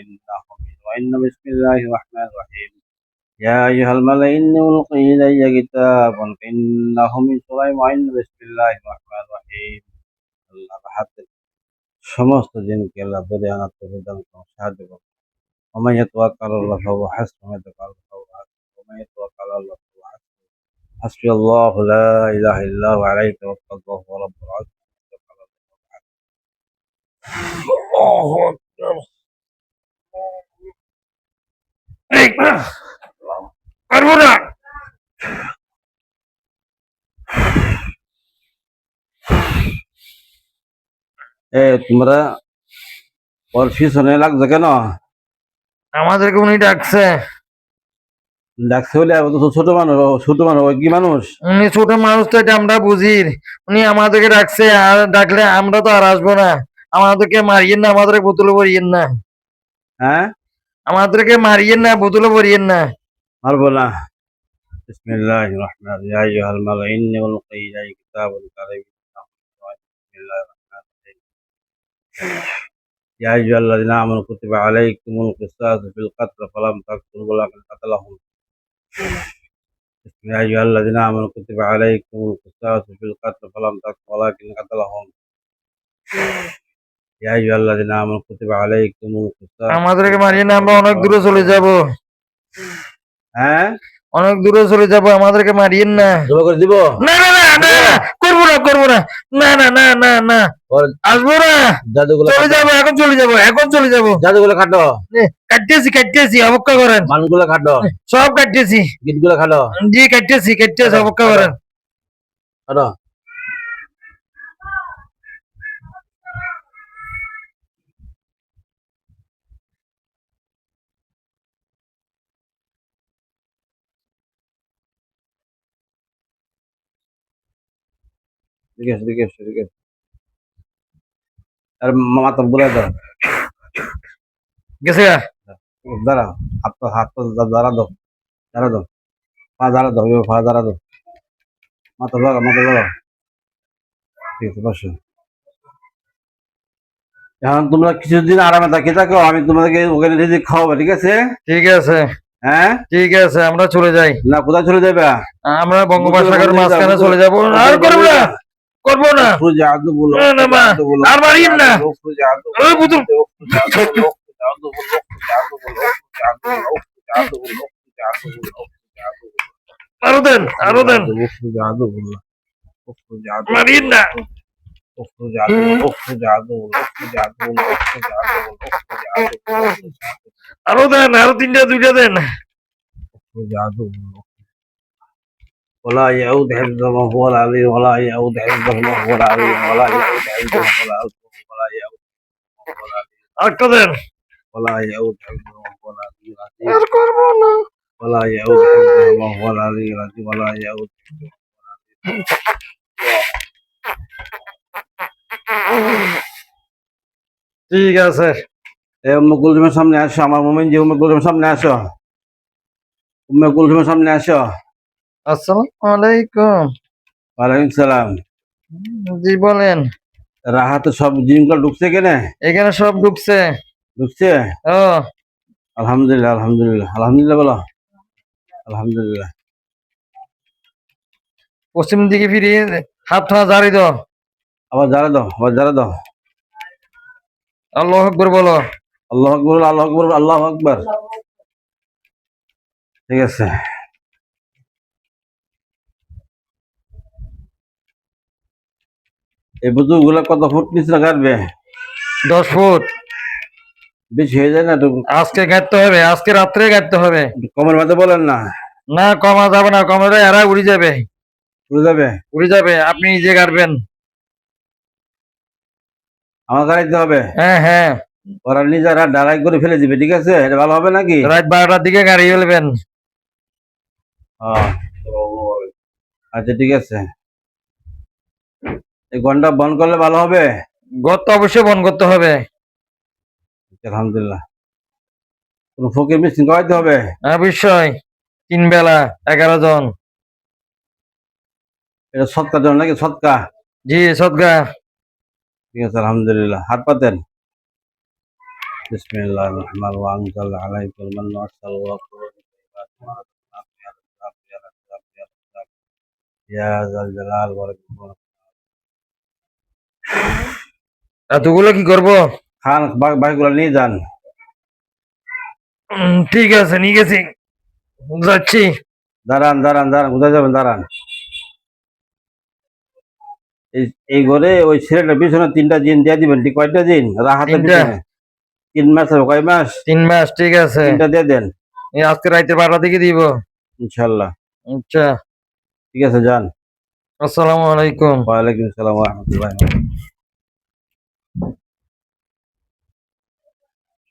إنه من وإن بسم الله الرحمن الرحيم يا أيها الملأ إني ألقي إلي كتاب إنه من سليمان وإن بسم الله الرحمن الرحيم আল্লাহ হাতে সমস্ত জিনকে আল্লাহ ধরে আনাতে প্রদান করুন, সাহায্য করুন। ومن يتوكل على الله فهو حسبه ومن يتوكل على الله فهو حسبه ومن يتوكل على الله فهو حسبه حسبي الله لا إله إلا هو عليه توكلت وهو رب العرش الله أكبر পারবো না। তোমরা ওর পিছনে লাগছে কেন? আমাদেরকে উনি ডাকছে। ডাকছে বলে ছোট মানুষ, ছোট মানুষ ওই কি মানুষ? উনি ছোট মানুষ তো এটা আমরা বুঝি। উনি আমাদেরকে ডাকছে, আর ডাকলে আমরা তো আর আসবো না। আমাদেরকে মারিয়েন না, আমাদেরকে বোতলে ভরিয়েন না। হ্যাঁ, আমাদেরকে মারিয়েন না, বোতলে ভরিয়েন না। মারবো না। বিসমিল্লাহির রহমানির রহিম ইয়া আইয়ুহাল মালা ইন্নী উলকি ইলাইকা কিতাবুন কারীম বিসমিল্লাহির রহমানির রহিম يا أيها الذين آمنوا كتب عليكم القصاص في القتل فلم تقتلوا ولكن قتلهم يا أيها الذين آمنوا كتب عليكم القصاص في القتل فلم تقتلوا ولكن قتلهم يا أيها الذين آمنوا كتب عليكم القصاص আমাদেরকে মারিয়েন না, আমরা অনেক দূরে চলে যাব। হ্যাঁ, অনেক দূরে চলে যাব, আমাদেরকে মারিয়েন না। জমা করে দিব? না না না না, করবো না, করবো না, না না না না না, আসবো না। জাদুগুলো চলে যাবো, এখন চলে যাবো, এখন চলে যাবো। জাদুগুলো কাটো, কাটতেছি কাটতেছি, অপেক্ষা করেন। মানগুলো কাটো, সব কাটতেছি। গিটগুলো কাটো। জি কাটতেছি কাটতেছি, অপেক্ষা করেন। কাটো। ঠিক আছে ঠিক আছে ঠিক আছে। আর মাথা বলে দাও। গেছে গা? দাঁড়াও, হাত তো দাঁড়া দাও, দাঁড়া দাও, পা দাঁড়া দাও, পা দাঁড়া দাও, মাথা দাঁড়া, মাথা দাঁড়া। ঠিক আছে, বসো। এখন তোমরা কিছুদিন আরামে থাকো, আমি তোমাদেরকে ওখানে রিজিক খাওয়াবো, ঠিক আছে? ঠিক আছে। হ্যাঁ ঠিক আছে, আমরা চলে যাই। না, কোথায় চলে যাবে? আমরা বঙ্গোপসাগরের মাঝখানে চলে যাবো। আর করবো না, করবো না। জাদু বলো, না না মা, আর মারিয়েন না। জাদু ওই পুতুল। আরো দেন, আরো দেন। জাদু বলো, মারিয়েন না। আরো দেন, আরো তিনটা, দুইটা দেন। জাদু ولا يعود حفظهما هو العلي ولا يعود حفظهما هو العلي ولا يعود حفظهما ولا يعود আরেকটা দেন। ولا يعود حفظهما هو العلي العظيم আর করবো না। ولا يعود حفظهما هو العلي العظيم ولا يعود ঠিক আছে। উম্মে কুলসুমের সামনে আসো, আমার মুমিন যে উম্মে কুলসুমের সামনে আসো, উম্মে কুলসুমের সামনে আসো। আসসালামু আলাইকুম। ওয়ালাইকুম সালাম। জি বলেন। রাহাতে সব জিনগুলো ঢুকছে কেনে? এখানে সব ঢুকছে। ঢুকছে? ও আলহামদুলিল্লাহ আলহামদুলিল্লাহ আলহামদুলিল্লাহ বলো, আলহামদুলিল্লাহ। পশ্চিম দিকে ফিরিয়ে হাত জারি দাও। আবার যারা দাও, আবার যারা দাও। আল্লাহু আকবার বলো। আল্লাহু আকবার, আল্লাহু আকবার, আল্লাহু আকবার। ঠিক আছে। এই বুজুগুলা কত ফুট নিচে কাটবে? 10 ফুট। বেশি হয়ে যায় না? আজকে কাটতে হবে, আজকে রাত্রে কাটতে হবে। কমের মাঝে বলেন না। না কমা যাবে না, কমালে এরা উড়ে যাবে। উড়ে যাবে? উড়ে যাবে, আপনি নিজে কাটবেন। আমার গাড়িতে হবে? হ্যাঁ হ্যাঁ। ওরা নিজেরা ডালাই করে ফেলে দিবে, ঠিক আছে? এটা ভালো হবে নাকি? রাত 12টার দিকে গাড়ি ফেলবেন। আচ্ছা ঠিক আছে। এই ঘন্টা বন্ধ করলে ভালো হবে? ঘর তো অবশ্যই বন্ধ করতে হবে। আলহামদুলিল্লাহ। কোন ফকির মিসিং করাইতে হবে? অবশ্যই। 3 বেলা 11 জন। এটা সৎকার জন্য নাকি? সৎকা? জি সদগা। ঠিক আছে, আলহামদুলিল্লাহ। হাত পাতেন। বিসমিল্লাহির রহমানির রহিম আনজাল আলাইকুল মান্না ওয়াসসালওয়া ইয়া যাল জালাল ওয়াল ইকরাম। এতগুলো কি করব? খান ভাইগুলো নিয়ে যান। ঠিক আছে, নিয়ে গেছি, যাচ্ছি। দাঁড়ান দাঁড়ান দাঁড়ান, কোথায় যাবেন? দাঁড়ান। এই এই ঘরে ওই ছেলেটার পিছনে 3টা জিন দিয়ে দিবেন। ঠিক কয়টা জিন? রাহাতের 3টা। পিছনে 3 মাস হবে। কয় মাস? 3 মাস, ঠিক আছে। 3টা দিয়ে দেন এই আজকে রাইতে 12টা থেকে দিব। ইনশাল্লাহ। আচ্ছা, ঠিক আছে, যান। আসসালামু আলাইকুম। ওয়ালাইকুম আসসালাম ওয়া রাহমাতুল্লাহি ওয়া বারাকাতুহু।